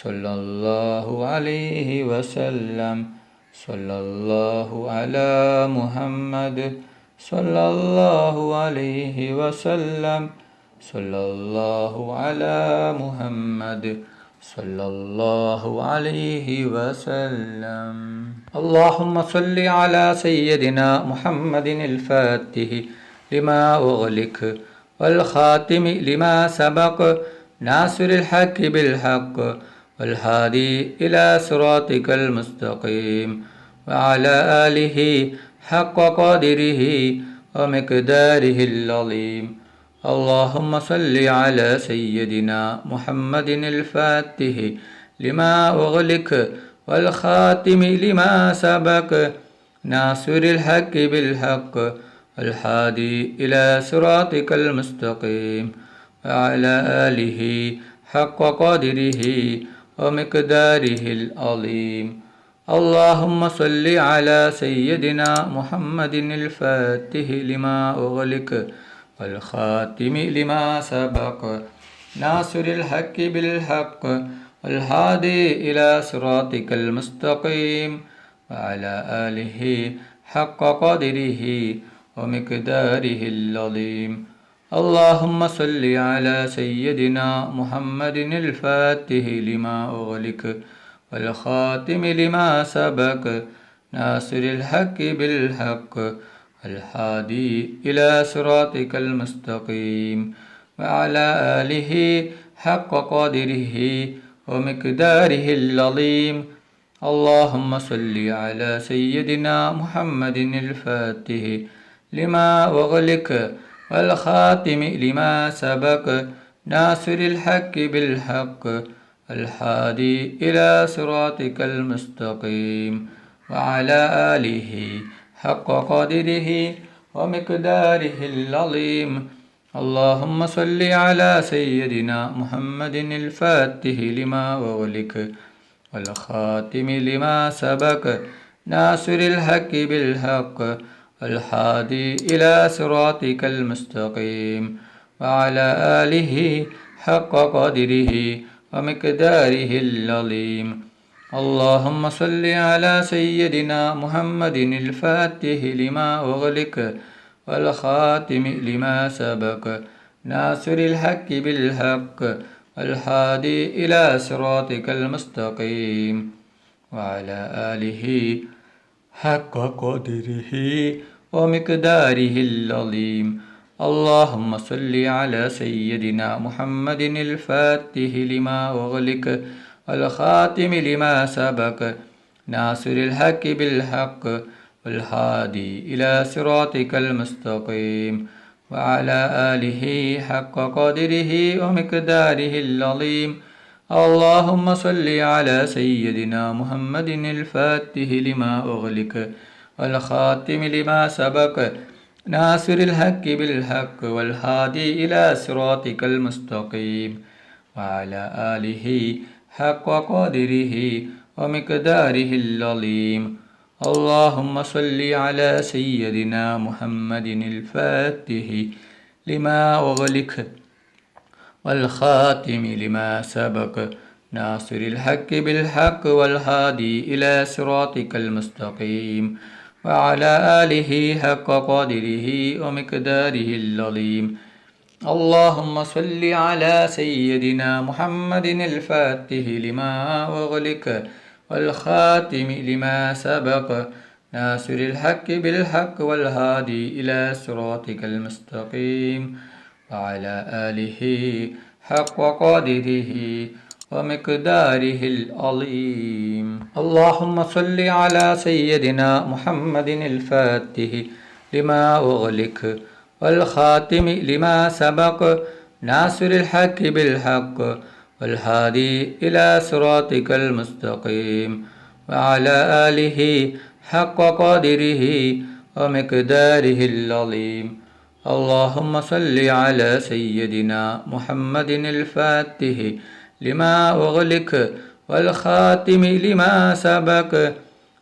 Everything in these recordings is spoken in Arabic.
صلى الله عليه وسلم. صلى الله على محمد صلى الله عليه وسلم. صلى الله على محمد صلى الله عليه وسلم. اللهم صل على سيدنا محمد الفاتح لما أغلق والخاتم لما سبق ناصر الحق بالحق والهادي إلى صراطك المستقيم وعلى آله حق قدره ومقداره العظيم. اللهم صل على سيدنا محمد الفاتح لما أغلق والخاتم لما سبق ناصر الحق بالحق والهادي إلى صراطك المستقيم وعلى آله حق قدره ومقداره العظيم. اللهم صل على سيدنا محمد الفاتح لما أغلق والخاتم لما سبق ناصر الحق بالحق والهادي إلى صراطك المستقيم وعلى آله حق قدره ومقداره العظيم. اللهم صل على سيدنا محمد الفاتح لما أغلق والخاتم لما سبق ناصر الحق بالحق الهادي إلى صراطك المستقيم وعلى آله حق قدره ومقداره العظيم. اللهم صل على سيدنا محمد الفاتح لما أغلق والخاتم لما سبق ناصر الحق بالحق الهادي إلى صراطك المستقيم وعلى آله حق قدره ومقداره العظيم. اللهم صل على سيدنا محمد الفاتح لما أغلق والخاتم لما سبق ناصر الحق بالحق الهادي إلى صراطك المستقيم وعلى آله حق قدره ومقداره العظيم. اللهم صل على سيدنا محمد الفاتح لما أغلق والخاتم لما سبق ناصر الحق بالحق الهادي إلى صراطك المستقيم وعلى آله حق قدره ومقداره العظيم. اللهم صل على سيدنا محمد الفاتح لما أغلق والخاتم لما سبق ناصر الحق بالحق والهادي إلى صراطك المستقيم وعلى آله حق قدره ومقداره العظيم. اللهم صل على سيدنا محمد الفاتح لما أغلق والخاتم لما سبق ناصر الحق بالحق والهادي إلى صراطك المستقيم وعلى آله حق قدره ومقداره العظيم. اللهم صل على سيدنا محمد الفاتح لما أغلق والخاتم لما سبق ناصر الحق بالحق والهادي إلى صراطك المستقيم وعلى آله حق قدره ومقداره العظيم. اللهم صل على سيدنا محمد الفاتح لما أغلق والخاتم لما سبق ناصر الحق بالحق والهادي إلى صراطك المستقيم وعلى آله حق قدره ومقداره العظيم. اللهم صل على سيدنا محمد الفاتح لما أغلق والخاتم لما سبق ناصر الحق بالحق والهادي إلى صراطك المستقيم وعلى آله حق قدره ومقداره العظيم. اللهم صل على سيدنا محمد الفاتح لما أغلق والخاتم لما سبق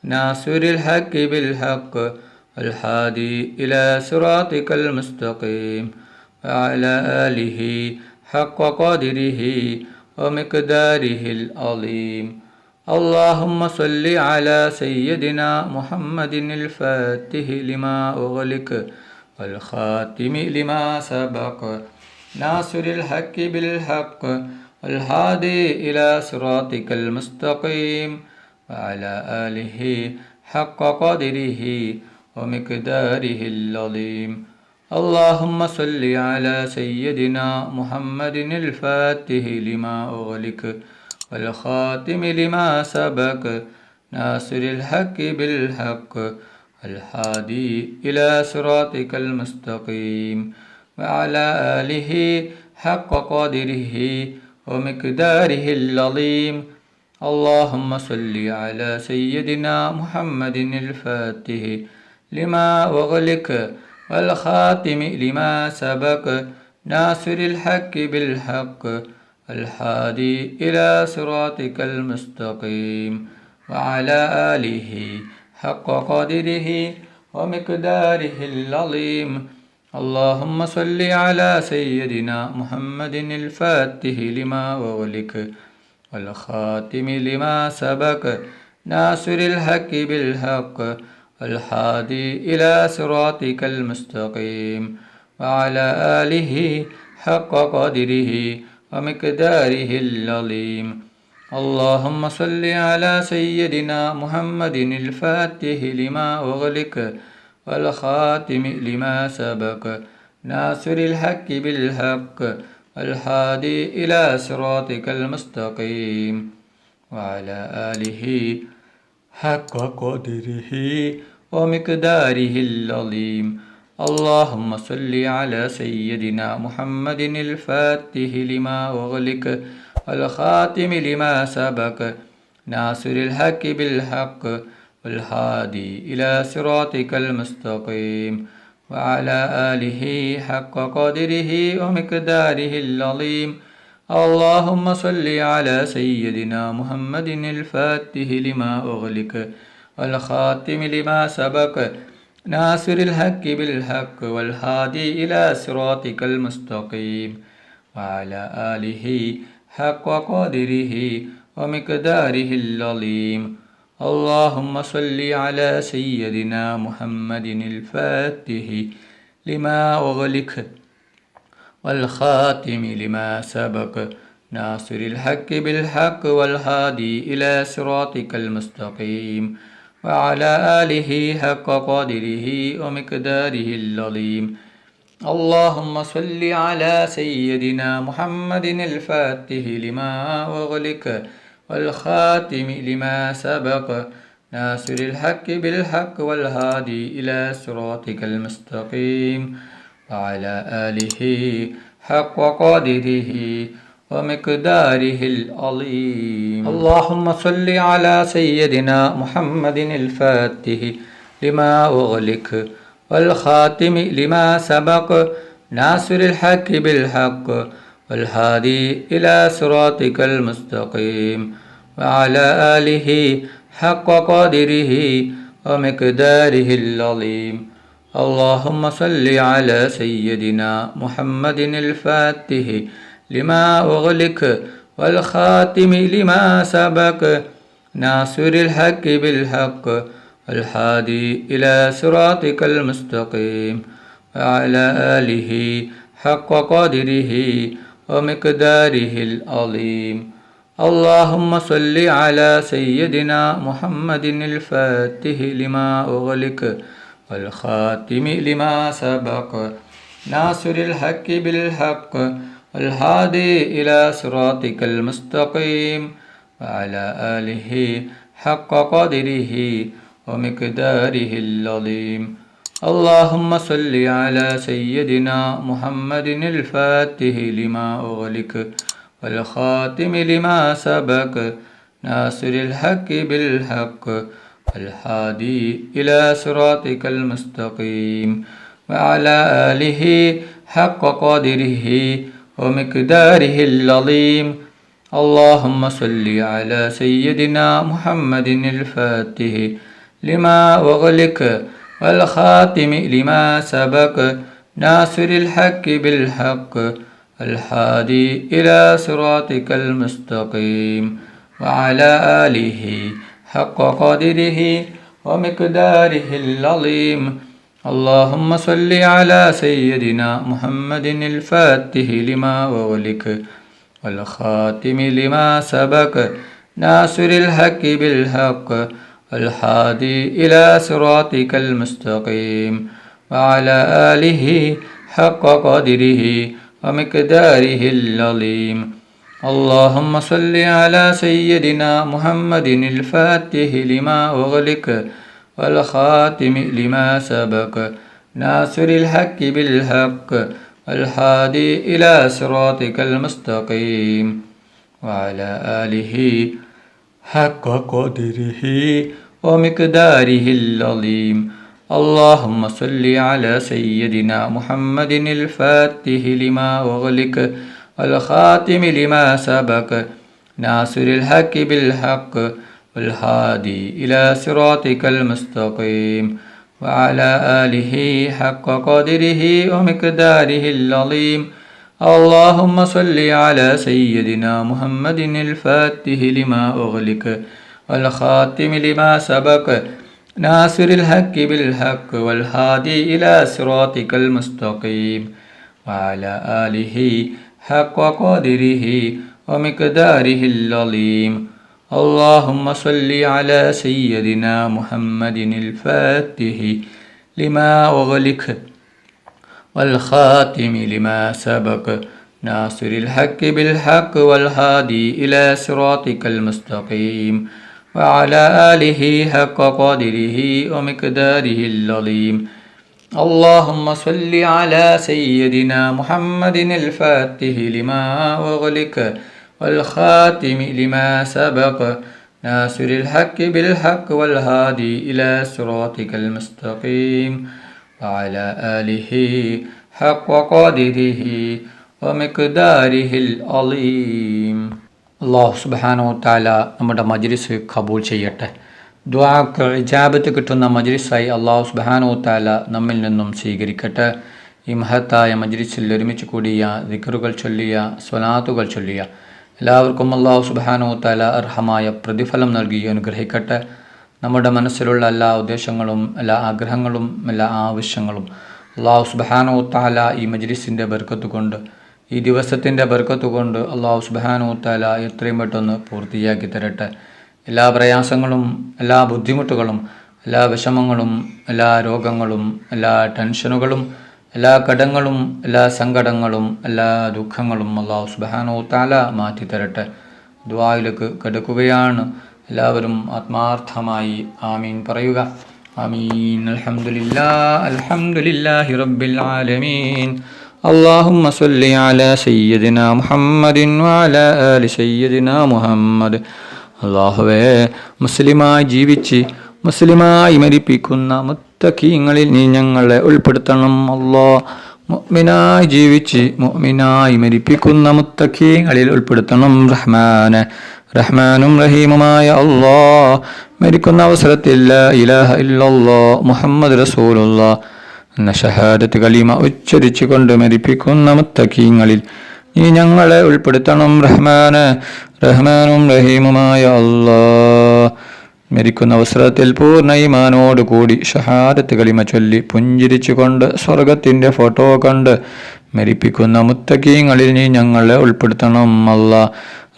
ناصر الحق بالحق الهادي إلى صراطك المستقيم وعلى آله حق قدره ومقداره العظيم. اللهم صل على سيدنا محمد الفاتح لما أغلق والخاتم لما سبق ناصر الحق بالحق والهادي إلى صراطك المستقيم وعلى آله حق قدره ومقداره العظيم. اللهم صل على سيدنا محمد الفاتح لما أغلق والخاتم لما سبق ناصر الحق بالحق الهادي إلى صراطك المستقيم وعلى آله حق قدره ومقداره العظيم. اللهم صل على سيدنا محمد الفاتح لما أغلق والخاتم لما سبق ناصر الحق بالحق الهادي إلى صراطك المستقيم وعلى آله حق قدره ومقداره العظيم. اللهم صل على سيدنا محمد الفاتح لما أغلق والخاتم لما سبق ناصر الحق بالحق الهادي إلى صراطك المستقيم وعلى آله حق قدره ومقداره العظيم. اللهم صل على سيدنا محمد الفاتح لما أغلق والخاتم لما سبق ناصر الحق بالحق الهادي إلى صراطك المستقيم وعلى آله حق قدره ومقداره العظيم. اللهم صل على سيدنا محمد الفاتح لما أغلق والخاتم لما سبق ناصر الحق بالحق والهادي إلى صراطك المستقيم وعلى آله حق قدره ومقداره العظيم. اللهم صل على سيدنا محمد الفاتح لما أغلق والخاتم لما سبق ناصر الحق بالحق والهادي إلى صراطك المستقيم وعلى آله حق قدره ومقداره العظيم. اللهم صل على سيدنا محمد الفاتح لما أغلق والخاتم لما سبق ناصر الحق بالحق والهادي إلى صراطك المستقيم وعلى آله حق قدره ومقداره العظيم. اللهم صل على سيدنا محمد الفاتح لما أغلق والخاتم لما سبق ناصر الحق بالحق والهادي إلى صراطك المستقيم وعلى آله حق قدره ومقداره العظيم. اللهم صل على سيدنا محمد الفاتح لما أغلق والخاتم لما سبق ناصر الحق بالحق والهادي إلى صراطك المستقيم وعلى آله حق قدره ومقداره العظيم. اللهم صل على سيدنا محمد الفاتح لما أغلق والخاتم لما سبق ناصر الحق بالحق الهادي إلى صراطك المستقيم وعلى آله حق قدره ومقداره العظيم. اللهم صل على سيدنا محمد الفاتح لما أغلق والخاتم لما سبق ناصر الحق بالحق والهادي إلى صراطك المستقيم وعلى آله حق قدره ومقداره العظيم. اللهم صل على سيدنا محمد الفاتح لما أغلق والخاتم لما سبق ناصر الحق بالحق الهادي إلى صراطك المستقيم وعلى آله حق قدره ومقداره العظيم. اللهم صل على سيدنا محمد الفاتح لما أغلق والخاتم لما سبق ناصر الحق بالحق الهادي إلى صراطك المستقيم وعلى آله حق قدره ومقداره العظيم اللهم صل على سيدنا محمد الفاتح لما أغلق والخاتم لما سبق ناصر الحق بالحق الهادي إلى صراطك المستقيم وعلى آله حق قدره ومقداره العظيم اللهم صل على سيدنا محمد الفاتح لما أغلق والخاتم لما سبق ناصر الحق بالحق الهادي إلى صراطك المستقيم وعلى آله حق قدره ومقداره العظيم اللهم صل على سيدنا محمد الفاتح لما أغلق والخاتم لما سبق ناصر الحق بالحق والهادي إلى صراطك المستقيم وعلى آله حق قدره ومقداره العظيم اللهم صل على سيدنا محمد الفاتح لما أغلق والخاتم لما سبق ناصر الحق بالحق والهادي إلى صراطك المستقيم وعلى آله حق قدره ومقداره العظيم اللهم صل على سيدنا محمد الفاتح لما أغلق والخاتم لما سبق ناصر الحق بالحق والهادي إلى صراطك المستقيم وعلى آله حق قدره ومقداره العظيم اللهم صل على سيدنا محمد الفاتح لما أغلق والخاتم لما سبق ناصر الحق بالحق والهادي إلى صراطك المستقيم وعلى آله حق قدره ومقداره العظيم അള്ളാഹു സുബ്ഹാനഹു വ തആല നമ്മുടെ മജ്ലിസ് കബൂൽ ചെയ്യട്ടെ. ദുആക്ക് ഇജാബത്ത് കിട്ടുന്ന മജ്ലിസായി അള്ളാഹു സുബ്ഹാനഹു വ തആല നമ്മിൽ നിന്നും സ്വീകരിക്കട്ടെ. ഈ മഹത്തായ മജ്ലിസിൽ ഒരുമിച്ച് കൂടിയ ദിക്റുകൾ ചൊല്ലിയ സ്വലാത്തുകൾ ചൊല്ലിയ എല്ലാവർക്കും അള്ളാഹു സുബ്ഹാനഹു വ തആല അർഹമായ പ്രതിഫലം നൽകി അനുഗ്രഹിക്കട്ടെ. നമ്മുടെ മനസ്സിലുള്ള എല്ലാ ഉദ്ദേശങ്ങളും എല്ലാ ആഗ്രഹങ്ങളും എല്ലാ ആവശ്യങ്ങളും അള്ളാഹു സുബ്ഹാനഹു വ തആല ഈ മജ്ലിസിൻ്റെ ബർക്കത്ത് കൊണ്ട് ഈ ദിവസത്തിൻ്റെ ബർക്കത്ത് കൊണ്ട് അള്ളാഹു സുബ്ഹാനഹു വ തആല എത്രയും പെട്ടെന്ന് പൂർത്തിയാക്കി തരട്ടെ. എല്ലാ പ്രയാസങ്ങളും എല്ലാ ബുദ്ധിമുട്ടുകളും എല്ലാ വിഷമങ്ങളും എല്ലാ രോഗങ്ങളും എല്ലാ ടെൻഷനുകളും എല്ലാ കടങ്ങളും എല്ലാ സങ്കടങ്ങളും എല്ലാ ദുഃഖങ്ങളും അള്ളാഹു സുബ്ഹാനഹു വ തആല മാറ്റി തരട്ടെ. ദുആയിലേക്ക് കടക്കുകയാണ്. എല്ലാവരും ആത്മാർത്ഥമായി ആമീൻ പറയുക. ആമീൻ. അൽഹംദുലില്ലാഹി റബ്ബിൽ ആലമീൻ. اللهم صل على سيدنا محمد وعلى آل سيدنا മുഹമ്മദ്. അല്ലാഹുവേ, മുസ്ലിമായി ജീവിച്ച് മുസ്ലിമായി മരിപ്പിക്കുന്ന മുത്തഖീങ്ങളിൽ നീ ഞങ്ങളെ ഉൾപ്പെടുത്തണം. അല്ലാഹ്, മുഅ്മിനായി ജീവിച്ച് മുഅ്മിനായി മരിപ്പിക്കുന്ന മുത്തഖീങ്ങളിൽ ഉൾപ്പെടുത്തണം. റഹ്മാനും റഹീമുമായ അല്ലാഹ്, മരിക്കുന്ന അവസരത്തിൽ ലാ ഇലാഹ ഇല്ലല്ലാഹ് മുഹമ്മദ് റസൂലുള്ളാഹ് എന്ന ഷഹാദത്ത് കലിമ ഉച്ചരിച്ചു കൊണ്ട് മരിപ്പിക്കുന്ന മുത്തഖീങ്ങളിൽ നീ ഞങ്ങളെ ഉൾപ്പെടുത്തണം. റഹ്മാനും റഹീമുമായ അല്ലാഹ്, മരിക്കുന്ന അവസരത്തിൽ പൂർണ്ണ ഈമാനോട് കൂടി ഷഹാദത്ത് കലിമ ചൊല്ലി പുഞ്ചിരിച്ചു കൊണ്ട് സ്വർഗത്തിൻ്റെ ഫോട്ടോ കണ്ട് മരിപ്പിക്കുന്ന മുത്തഖീങ്ങളിൽ നീ ഞങ്ങളെ ഉൾപ്പെടുത്തണം. അല്ലാഹ്,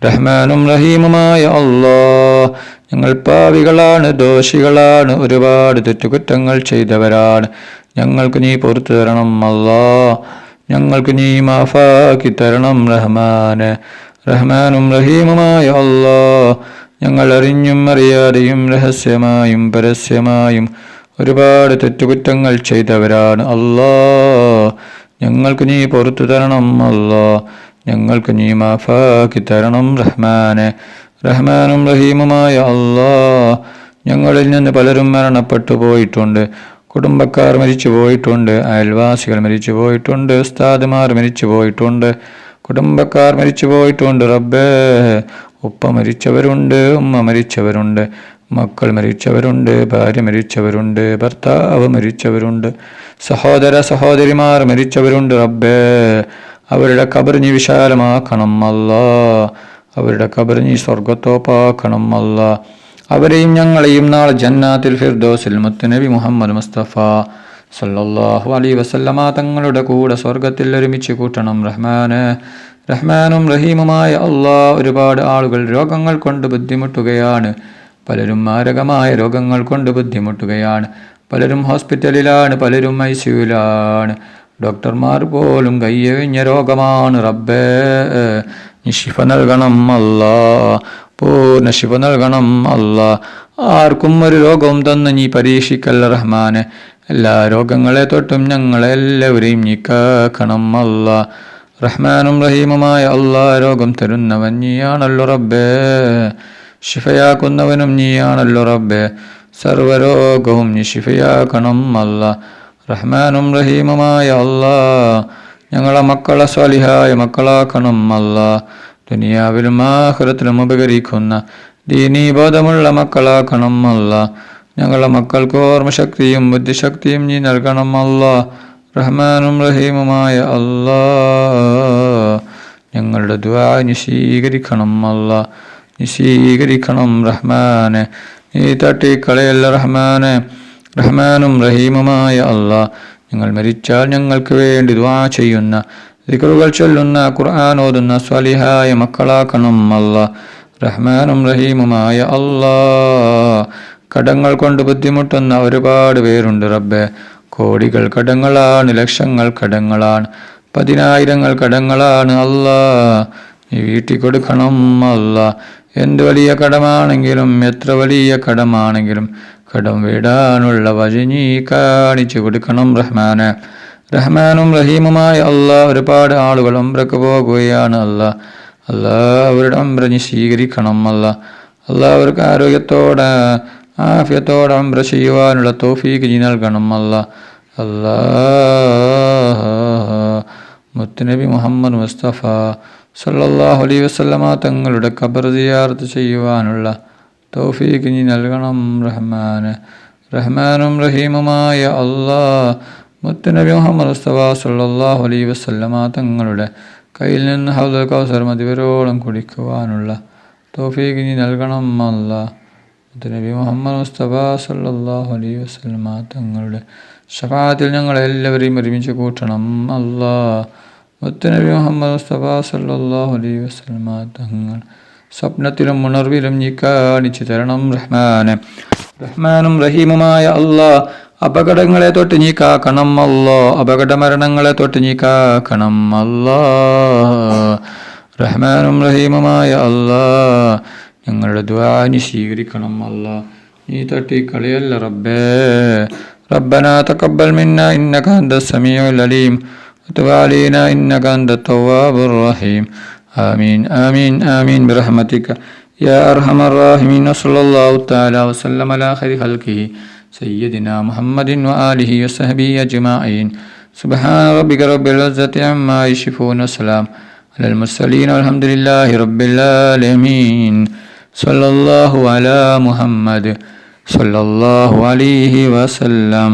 റഹ്മാനും റഹീമുമായ അല്ലാഹ്, ഞങ്ങൾ പാവികളാണ്, ദോഷികളാണ്, ഒരുപാട് തെറ്റുകുറ്റങ്ങൾ ചെയ്തവരാണ്. ഞങ്ങൾക്ക് നീ പുറത്തു തരണം. അല്ലാഹ്, ഞങ്ങൾക്ക് നീ മാഫാക്കി തരണം. റഹ്മാനും റഹീമുമായ അല്ലാഹ്, ഞങ്ങൾ അറിഞ്ഞും അറിയാതെയും രഹസ്യമായും പരസ്യമായും ഒരുപാട് തെറ്റുകുറ്റങ്ങൾ ചെയ്തവരാണ്. അല്ലാഹ്, ഞങ്ങൾക്ക് നീ പുറത്തു തരണം. അല്ലാഹ്, ഞങ്ങൾക്ക് നീ മാഫാക്കി തരണം. റഹ്മാനും റഹീമുമായ അല്ലാഹ്, ഞങ്ങളിൽ നിന്ന് പലരും മരണപ്പെട്ടു പോയിട്ടുണ്ട്. കുടുംബക്കാർ മരിച്ചു പോയിട്ടുണ്ട്, അയൽവാസികൾ മരിച്ചു പോയിട്ടുണ്ട്, ഉസ്താദുമാർ മരിച്ചു പോയിട്ടുണ്ട്, കുടുംബക്കാർ മരിച്ചു പോയിട്ടുണ്ട്. റബ്ബേ, ഉപ്പ മരിച്ചവരുണ്ട്, ഉമ്മ മരിച്ചവരുണ്ട്, മക്കൾ മരിച്ചവരുണ്ട്, ഭാര്യ മരിച്ചവരുണ്ട്, ഭർത്താവ് മരിച്ചവരുണ്ട്, സഹോദര സഹോദരിമാർ മരിച്ചവരുണ്ട്. റബ്ബേ, അവരുടെ ഖബർ നീ വിശാലമാക്കണം അല്ലാ. അവരുടെ ഖബർ നീ സ്വർഗത്തോപ്പാക്കണം അല്ലാ. അവരെയും ഞങ്ങളെയും നാളെ ജന്നാത്തിൽ ഫിർദൗസിൽ മുത്തുനബി മുഹമ്മദ് മുസ്തഫ സല്ലല്ലാഹു അലൈഹി വസല്ലമ തങ്ങളുടെ കൂടെ സ്വർഗത്തിൽ ഒരുമിച്ച് കൂട്ടണം റഹ്മാനെ. റഹ്മാനും റഹീമുമായ അല്ലാ, ഒരുപാട് ആളുകൾ രോഗങ്ങൾ കൊണ്ട് ബുദ്ധിമുട്ടുകയാണ്. പലരും മാരകമായ രോഗങ്ങൾ കൊണ്ട് ബുദ്ധിമുട്ടുകയാണ്. പലരും ഹോസ്പിറ്റലിലാണ്, പലരും ICUലാണ്. ഡോക്ടർമാർ പോലും കയ്യൊഴിഞ്ഞ രോഗമാണ് റബ്ബേ. നീ ശിഫ നൽകണം അല്ലാ, പൂർണ്ണ ശിഫ നൽകണം അല്ലാ. ആർക്കും ഒരു രോഗവും തന്ന് നീ പരീക്ഷിക്കല്ല റഹ്മാനെ. എല്ലാ രോഗങ്ങളെ തൊട്ടും ഞങ്ങളെല്ലാവരെയും നീ കാക്കണം അല്ലാ. റഹ്മാനും റഹീമുമായ അല്ലാ, രോഗം തരുന്നവൻ നീയാണല്ലോ റബ്ബേ, ശിഫയാക്കുന്നവനും നീയാണല്ലോ റബ്ബേ. സർവരോഗവും നീ ശിഫയാക്കണം അല്ലാ. റഹ്മാനും റഹീമുമായ അല്ലാ, ഞങ്ങളെ മക്കളെ സ്വാലിഹായ മക്കളാക്കണം അല്ലാ. ദുനിയാവിലും ആഖിറത്തിലും ഉപകരിക്കുന്ന ദീനീ ബോധമുള്ള മക്കളാക്കണം അല്ലാ. ഞങ്ങളെ മക്കൾക്ക് ഓർമ്മശക്തിയും ബുദ്ധിശക്തിയും നീ നൽകണം അല്ലാ. റഹ്മാനും റഹീമുമായ അല്ലാ, ഞങ്ങളുടെ ദുആ നീ സ്വീകരിക്കണം അല്ലാ. നീ സ്വീകരിക്കണം റഹ്മാനെ. നീ തട്ടിക്കളയല്ല റഹ്മാനെ. റഹ്മാനും റഹീമുമായ അല്ലാ, ഞങ്ങൾ മരിച്ചാൽ ഞങ്ങൾക്ക് വേണ്ടി ദുആ ചെയ്യുന്ന, ദിക്റുകൾ ചൊല്ലുന്ന, ഖുർആൻ ഓതുന്ന സ്വാലിഹായ മക്കളാക്കണം അല്ലാ. റഹ്മാനും റഹീമുമായ അല്ലാ, കടങ്ങൾ കൊണ്ട് ബുദ്ധിമുട്ടുന്ന ഒരുപാട് പേരുണ്ട് റബ്ബേ. കോടികൾ കടങ്ങളാണ്, ലക്ഷങ്ങൾ കടങ്ങളാണ്, 10,000 കടങ്ങളാണ് അല്ലാ. നീ വീട്ടി കൊടുക്കണം അല്ലാ. എന്ത് വലിയ കടമാണെങ്കിലും എത്ര വലിയ കടമാണെങ്കിലും കടം വീടാനുള്ള വഴി നീ കാണിച്ചു കൊടുക്കണം റഹ്മാനെ. റഹ്മാനും റഹീമുമായ അല്ലാ, ഒരുപാട് ആളുകൾ ഉംറക്ക് പോകുകയാണ് അല്ലാ. അല്ലാ, അവരുടെ ഉംറ നീ സ്വീകരിക്കണം അല്ലാ. അല്ലാ, അവർക്ക് ആരോഗ്യത്തോടെ ആഫിയത്തോടെ ഉംറ ചെയ്യുവാനുള്ള തൗഫീഖ് നീ നൽകണം അല്ലാ. അല്ലാ, മുത്തുനബി മുഹമ്മദ് മുസ്തഫ സല്ലല്ലാഹു അലൈഹി വസല്ലമ തങ്ങളുടെ ഖബർ സിയാറത്ത് ചെയ്യുവാനുള്ള തൗഫീഖ് നീ നൽകണം റഹ്മാനെ. റഹ്മാനും റഹീമുമായ അല്ലാ, മുത്തുനബി മുഹമ്മദ് മുസ്തഫ സല്ലല്ലാഹു അലൈഹി വസല്ലമ തങ്ങളുടെ കയ്യിൽ നിന്ന് ഹൗദുൽ കൗസർ മതിവരോളം കുടിക്കുവാനുള്ള തൗഫീഖ് നീ നൽകണം അല്ലാ. മുത്തുനബി മുഹമ്മദ് മുസ്തഫ സല്ലല്ലാഹു അലൈഹി വസല്ലമ തങ്ങളുടെ ശഫാഅത്തിൽ ഞങ്ങളെല്ലാവരെയും ഒരുമിച്ച് കൂട്ടണം അല്ലാ. മുത്തുനബി മുഹമ്മദ് മുസ്തഫ സല്ലല്ലാഹു അലൈഹി വസല്ലമ തങ്ങൾ സ്വപ്നത്തിലും ഉണർവിലും നീ കാണിച്ചു തരണം റഹ്മാനെ. റഹ്മാനും റഹീമുമായ അല്ലാ, അപകടങ്ങളെ തൊട്ട് നീ കാക്കണം അല്ലാ. അപകട മരണങ്ങളെ തൊട്ട് നീ കാക്കണം അല്ലാ. റഹ്മാനും റഹീമുമായ അല്ലാ, ഞങ്ങളുടെ ദുആ നീ സ്വീകരിക്കണം അല്ലാ. നീ തട്ടിക്കളയല്ല റബ്ബേ. ربنا تقبل منا إنك أنت السميع العليم وتب علينا إنك أنت التواب الرحيم. آمين آمين آمين برحمتك يا أرحم الراحمين. صلى الله تعالى وسلم على خير خلقه سيدنا محمد وآله وصحبه أجمعين. سبحان ربك رب العزة عما يصفون وسلام على المرسلين والحمد لله رب العالمين. صلى الله على محمد صلى الله عليه وسلم.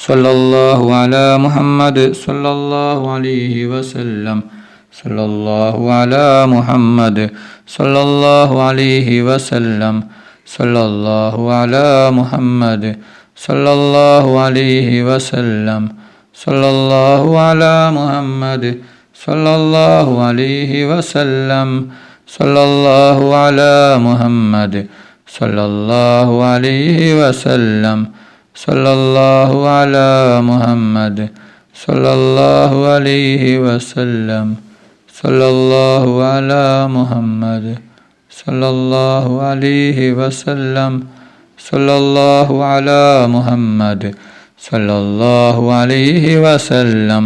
صلى الله على محمد صلى الله عليه وسلم. صلى الله على محمد صلى الله عليه وسلم. صلى الله على محمد صلى الله عليه وسلم. صلى الله على محمد صلى الله عليه وسلم. صلى الله على محمد صلى الله عليه وسلم. صلى الله على محمد صلى الله عليه وسلم. صلى الله على محمد صلى الله عليه وسلم. صلى الله على محمد صلى الله عليه وسلم.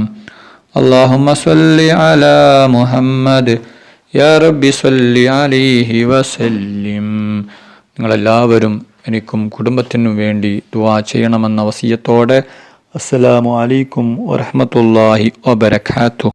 اللهم صل على محمد يا رب صل عليه وسلم. നിങ്ങളെല്ലാവരും എനിക്കും കുടുംബത്തിനും വേണ്ടി ദുആ ചെയ്യണമെന്ന വസിയത്തോടെ അസ്സലാമു അലൈക്കും വറഹ്മത്തുള്ളാഹി വബറകാതുഹു.